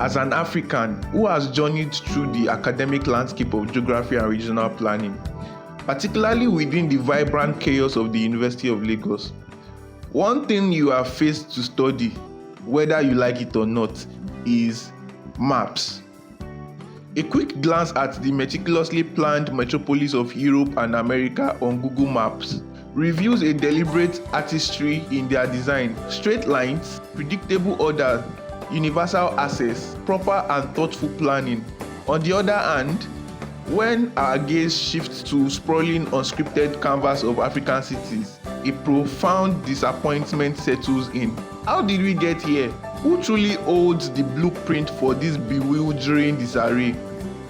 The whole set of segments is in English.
as an African who has journeyed through the academic landscape of geography and regional planning, particularly within the vibrant chaos of the University of Lagos, one thing you are faced to study, whether you like it or not, is maps. A quick glance at the meticulously planned metropolis of Europe and America on Google Maps reveals a deliberate artistry in their design. Straight lines, predictable order, universal access, proper and thoughtful planning. On the other hand, when our gaze shifts to sprawling unscripted canvas of African cities, a profound disappointment settles in. How did we get here? Who truly holds the blueprint for this bewildering disarray?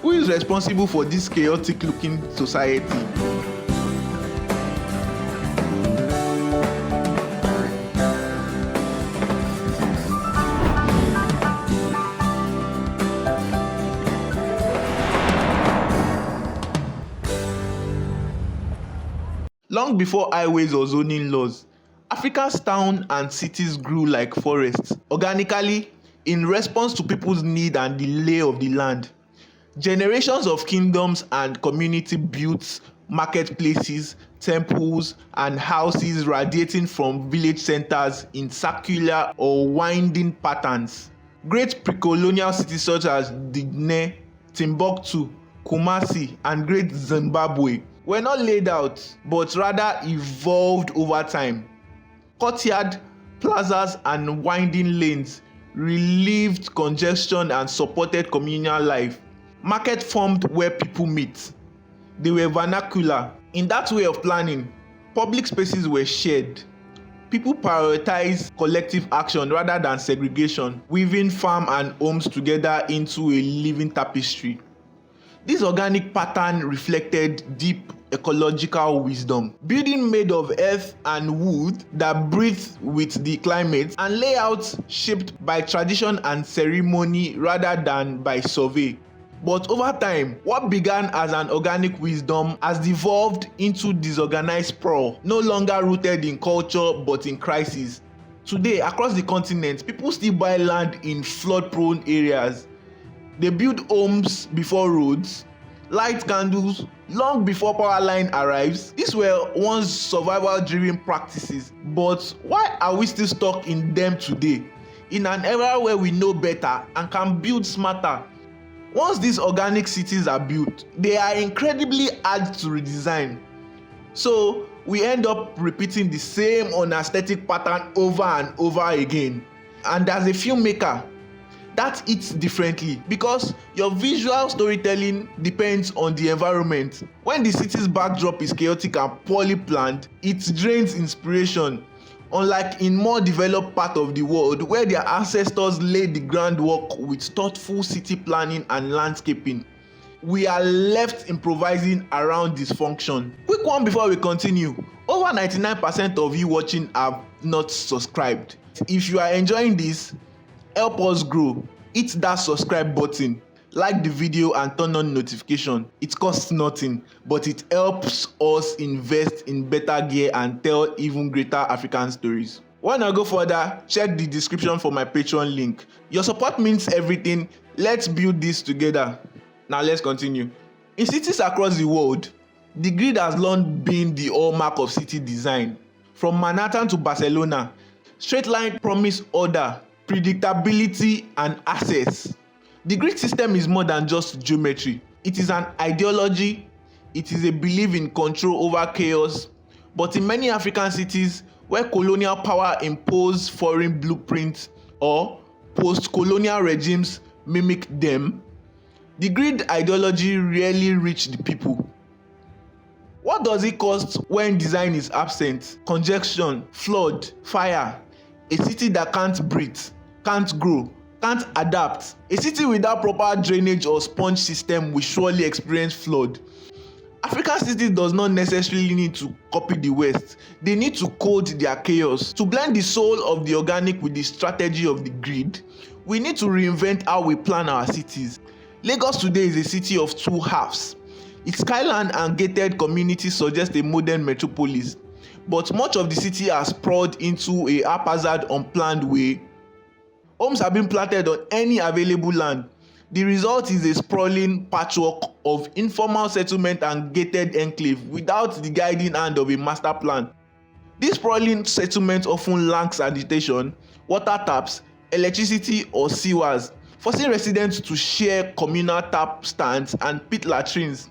Who is responsible for this chaotic-looking society? Long before highways or zoning laws, Africa's towns and cities grew like forests, organically, in response to people's need and the lay of the land. Generations of kingdoms and community built marketplaces, temples, and houses radiating from village centers in circular or winding patterns. Great pre-colonial cities such as Digne, Timbuktu, Kumasi, and Great Zimbabwe were not laid out, but rather evolved over time. Courtyard, plazas, and winding lanes relieved congestion and supported communal life. Market formed where people meet. They were vernacular. In that way of planning, public spaces were shared. People prioritized collective action rather than segregation, weaving farm and homes together into a living tapestry. This organic pattern reflected deep ecological wisdom. Building made of earth and wood that breathed with the climate, and layouts shaped by tradition and ceremony rather than by survey. But over time, what began as an organic wisdom has devolved into disorganized sprawl, no longer rooted in culture but in crisis. Today, across the continent, people still buy land in flood-prone areas. They build homes before roads, light candles long before power line arrives. These were once survival-driven practices, but why are we still stuck in them today, in an era where we know better and can build smarter? Once these organic cities are built, they are incredibly hard to redesign. So we end up repeating the same unaesthetic pattern over and over again. And as a filmmaker, that hits differently because your visual storytelling depends on the environment. When the city's backdrop is chaotic and poorly planned, it drains inspiration. Unlike in more developed part of the world where their ancestors laid the groundwork with thoughtful city planning and landscaping, we are left improvising around dysfunction. Quick one before we continue. Over 99% of you watching have not subscribed. If you are enjoying this, help us grow. Hit that subscribe button, like the video and turn on notification. It costs nothing, but it helps us invest in better gear and tell even greater African stories. When I go further, check the description for my Patreon link. Your support means everything. Let's build this together. Now let's continue. In cities across the world, the grid has long been the hallmark of city design. From Manhattan to Barcelona, straight line promise order, predictability, and access. The grid system is more than just geometry. It is an ideology. It is a belief in control over chaos. But in many African cities where colonial power imposed foreign blueprints or post-colonial regimes mimic them, the grid ideology rarely reached the people. What does it cost when design is absent? Congestion, flood, fire. A city that can't breathe, can't grow, can't adapt. A city without proper drainage or sponge system will surely experience flood. African cities does not necessarily need to copy the West. They need to code their chaos. To blend the soul of the organic with the strategy of the grid, we need to reinvent how we plan our cities. Lagos today is a city of two halves. Its skyline and gated communities suggest a modern metropolis, but much of the city has sprawled into a haphazard, unplanned way. Homes are being planted on any available land. The result is a sprawling patchwork of informal settlement and gated enclave without the guiding hand of a master plan. These sprawling settlements often lack sanitation, water taps, electricity or sewers, forcing residents to share communal tap stands and pit latrines.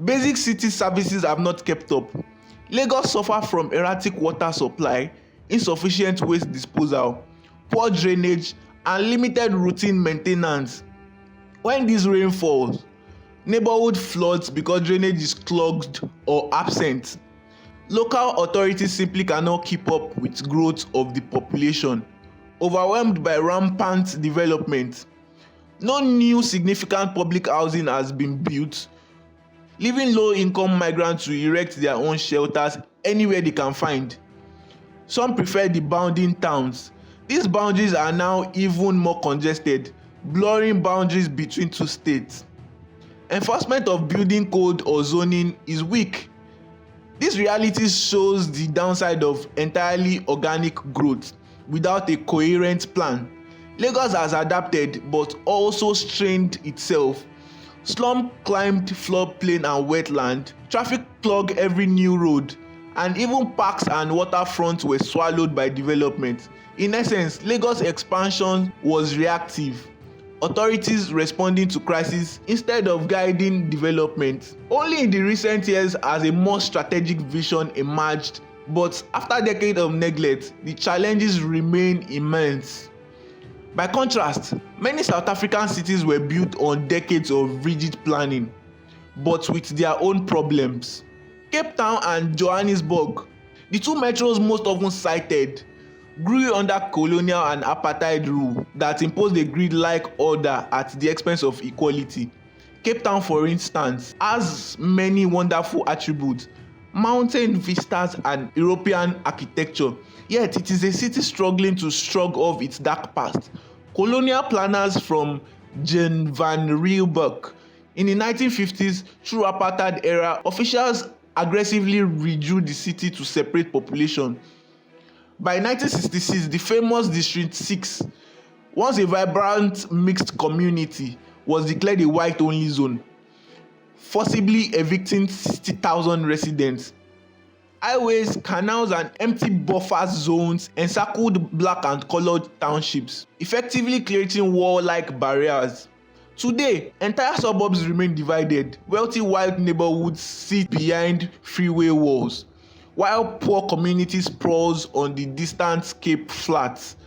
Basic city services have not kept up. Lagos suffers from erratic water supply, insufficient waste disposal, poor drainage, and limited routine maintenance. When this rain falls, neighborhood floods because drainage is clogged or absent. Local authorities simply cannot keep up with growth of the population, overwhelmed by rampant development. No new significant public housing has been built, leaving low-income migrants to erect their own shelters anywhere they can find. Some prefer the bounding towns. These boundaries are now even more congested, blurring boundaries between two states. Enforcement of building code or zoning is weak. This reality shows the downside of entirely organic growth without a coherent plan. Lagos has adapted but also strained itself. Slum climbed floodplain and wetland, traffic clogged every new road, and even parks and waterfronts were swallowed by development. In essence, Lagos' expansion was reactive, authorities responding to crisis instead of guiding development. Only in the recent years has a more strategic vision emerged, but after decades of neglect, the challenges remain immense. By contrast, many South African cities were built on decades of rigid planning, but with their own problems. Cape Town and Johannesburg, the two metros most often cited, grew under colonial and apartheid rule that imposed a grid-like order at the expense of equality. Cape Town, for instance, has many wonderful attributes, mountain vistas and European architecture, yet it is a city struggling to shrug off its dark past. Colonial planners from Jan van Riebeeck in the 1950s through apartheid era, officials aggressively redrew the city to separate population. By 1966, the famous District 6, once a vibrant mixed community, was declared a white-only zone, forcibly evicting 60,000 residents. Highways, canals, and empty buffer zones encircled black and colored townships, effectively creating wall-like barriers. Today, entire suburbs remain divided. Wealthy white neighborhoods sit behind freeway walls, while poor communities sprawls on the distant Cape Flats,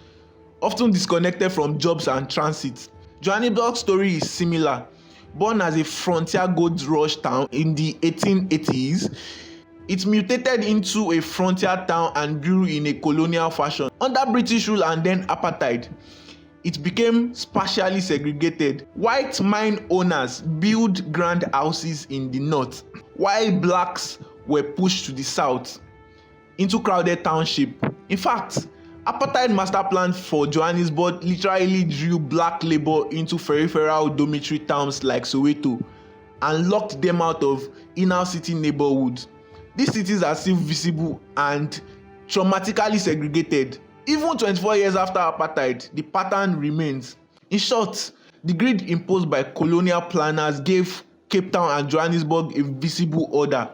often disconnected from jobs and transit. Johannesburg's story is similar. Born as a frontier gold rush town in the 1880s, it mutated into a frontier town and grew in a colonial fashion. Under British rule and then apartheid, it became spatially segregated. White mine owners built grand houses in the north, while blacks were pushed to the south into crowded township. In fact, apartheid master plan for Johannesburg literally drew black labor into peripheral dormitory towns like Soweto and locked them out of inner city neighborhoods. These cities are still visible and traumatically segregated. Even 24 years after apartheid, the pattern remains. In short, the grid imposed by colonial planners gave Cape Town and Johannesburg a visible order,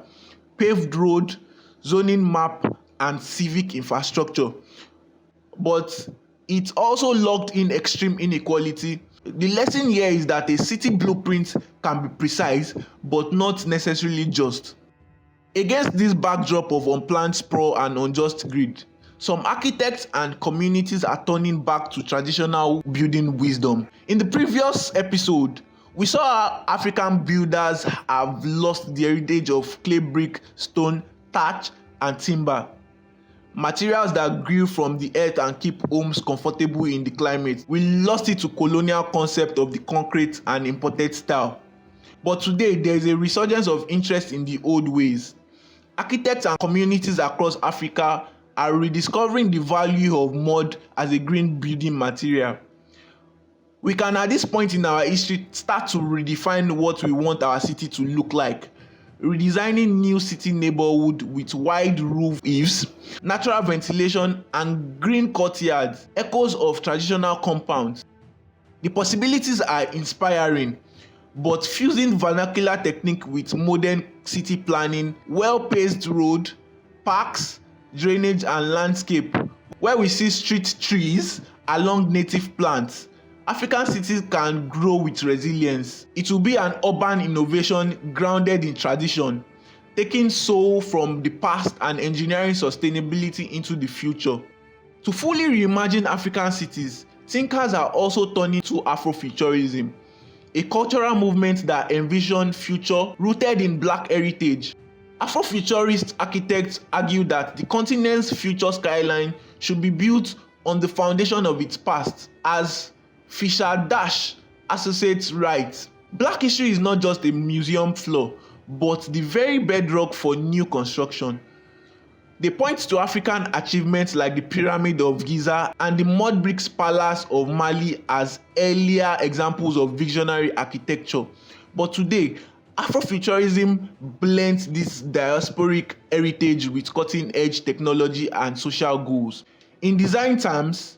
paved road, zoning map, and civic infrastructure. But it also locked in extreme inequality. The lesson here is that a city blueprint can be precise but not necessarily just. Against this backdrop of unplanned sprawl and unjust grid, some architects and communities are turning back to traditional building wisdom. In the previous episode, we saw how African builders have lost the heritage of clay brick, stone, thatch, and timber, materials that grew from the earth and keep homes comfortable in the climate. We lost it to colonial concept of the concrete and imported style. But today, there is a resurgence of interest in the old ways. Architects and communities across Africa are rediscovering the value of mud as a green building material. We can, at this point in our history, start to redefine what we want our city to look like. redesigning new city neighborhood with wide roof eaves, natural ventilation, and green courtyards, echoes of traditional compounds. The possibilities are inspiring, but fusing vernacular technique with modern city planning, well-paced road, parks, drainage, and landscape, where we see street trees along native plants, African cities can grow with resilience. It will be an urban innovation grounded in tradition, taking soul from the past and engineering sustainability into the future. To fully reimagine African cities, thinkers are also turning to Afrofuturism, a cultural movement that envisions future rooted in Black heritage. Afrofuturist architects argue that the continent's future skyline should be built on the foundation of its past, as Fisher-Dash associates writes. Black history is not just a museum floor, but the very bedrock for new construction. They point to African achievements like the Pyramid of Giza and the Mud Bricks Palace of Mali as earlier examples of visionary architecture. But today, Afrofuturism blends this diasporic heritage with cutting-edge technology and social goals. In design terms,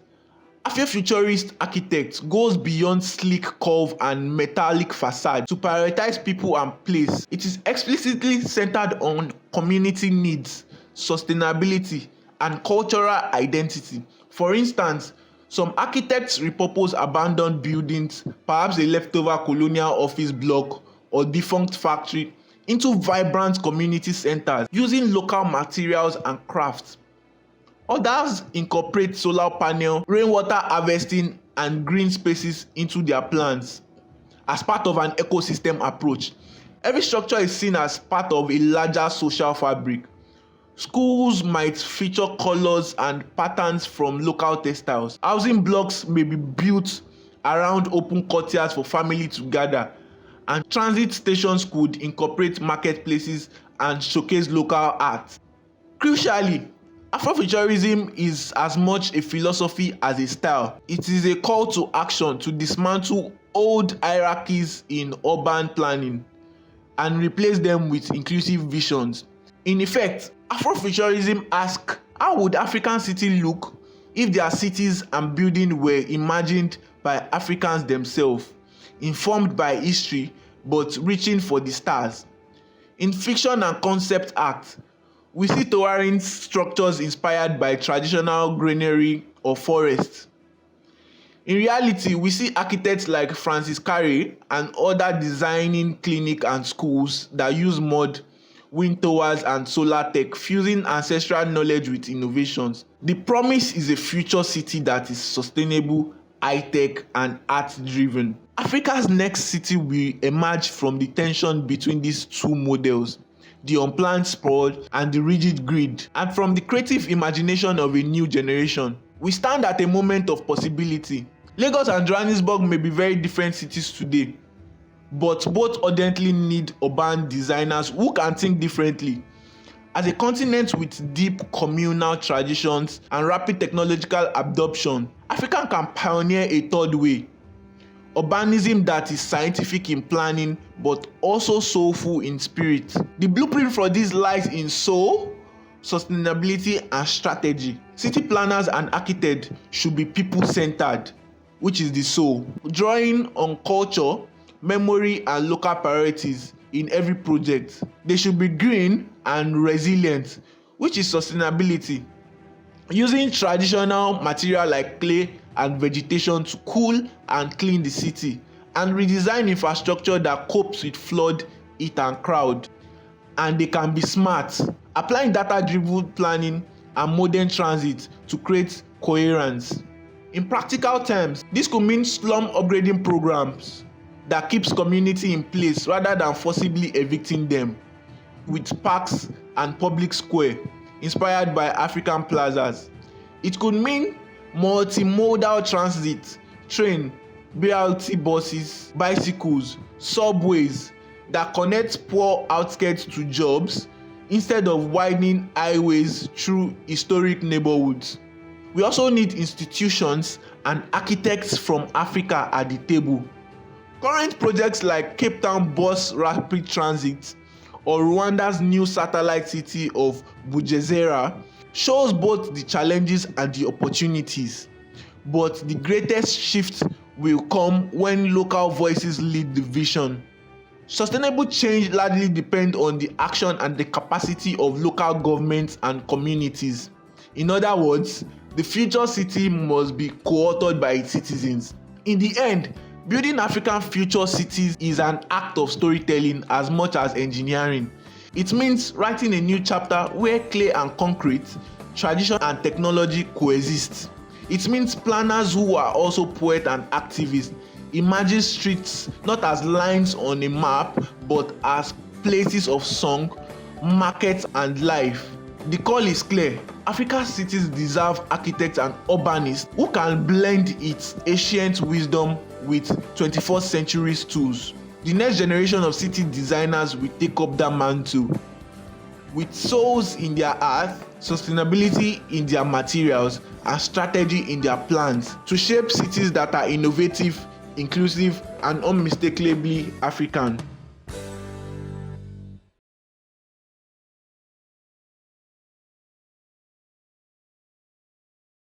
Afrofuturist architect goes beyond sleek curve and metallic facade to prioritize people and place. It is explicitly centered on community needs, sustainability, and cultural identity. For instance, some architects repurpose abandoned buildings, perhaps a leftover colonial office block or defunct factory, into vibrant community centers using local materials and crafts. Others incorporate solar panel, rainwater harvesting, and green spaces into their plans as part of an ecosystem approach. Every structure is seen as part of a larger social fabric. Schools might feature colors and patterns from local textiles. Housing blocks may be built around open courtyards for families to gather, and transit stations could incorporate marketplaces and showcase local art. Crucially, Afrofuturism is as much a philosophy as a style. It is a call to action to dismantle old hierarchies in urban planning and replace them with inclusive visions. In effect, Afrofuturism asks, how would African cities look if their cities and buildings were imagined by Africans themselves, informed by history but reaching for the stars? In fiction and concept art, we see towering structures inspired by traditional greenery or forests. In reality, we see architects like Francis Carey and other designing clinics and schools that use mud, wind towers, and solar tech, fusing ancestral knowledge with innovations. The promise is a future city that is sustainable, high-tech, and art-driven. Africa's next city will emerge from the tension between these two models, the unplanned sprawl and the rigid grid, and from the creative imagination of a new generation. We stand at a moment of possibility. Lagos and Johannesburg may be very different cities today, but both urgently need urban designers who can think differently. As a continent with deep communal traditions and rapid technological adoption, Africa can pioneer a third way. Urbanism that is scientific in planning but also soulful in spirit. The blueprint for this lies in soul, sustainability, and strategy. City planners and architects should be people-centered, which is the soul, drawing on culture, memory, and local priorities in every project. They should be green and resilient, which is sustainability, using traditional material like clay and vegetation to cool and clean the city, and redesign infrastructure that copes with flood, heat, and crowd. And they can be smart, applying data-driven planning and modern transit to create coherence. In practical terms, this could mean slum upgrading programs that keeps community in place rather than forcibly evicting them, with parks and public square inspired by African plazas. It could mean multimodal transit, train, BRT buses, bicycles, subways that connect poor outskirts to jobs instead of widening highways through historic neighborhoods. We also need institutions and architects from Africa at the table. Current projects like Cape Town Bus Rapid Transit or Rwanda's new satellite city of Bugesera shows both the challenges and the opportunities. But the greatest shift will come when local voices lead the vision. Sustainable change largely depends on the action and the capacity of local governments and communities. In other words, the future city must be co-authored by its citizens. In the end, building African future cities is an act of storytelling as much as engineering. It means writing a new chapter where clay and concrete, tradition and technology coexist. It means planners who are also poets and activists imagine streets not as lines on a map but as places of song, markets and life. The call is clear. Africa's cities deserve architects and urbanists who can blend its ancient wisdom with 21st century tools. The next generation of city designers will take up that mantle. With souls in their art, sustainability in their materials, and strategy in their plans to shape cities that are innovative, inclusive, and unmistakably African.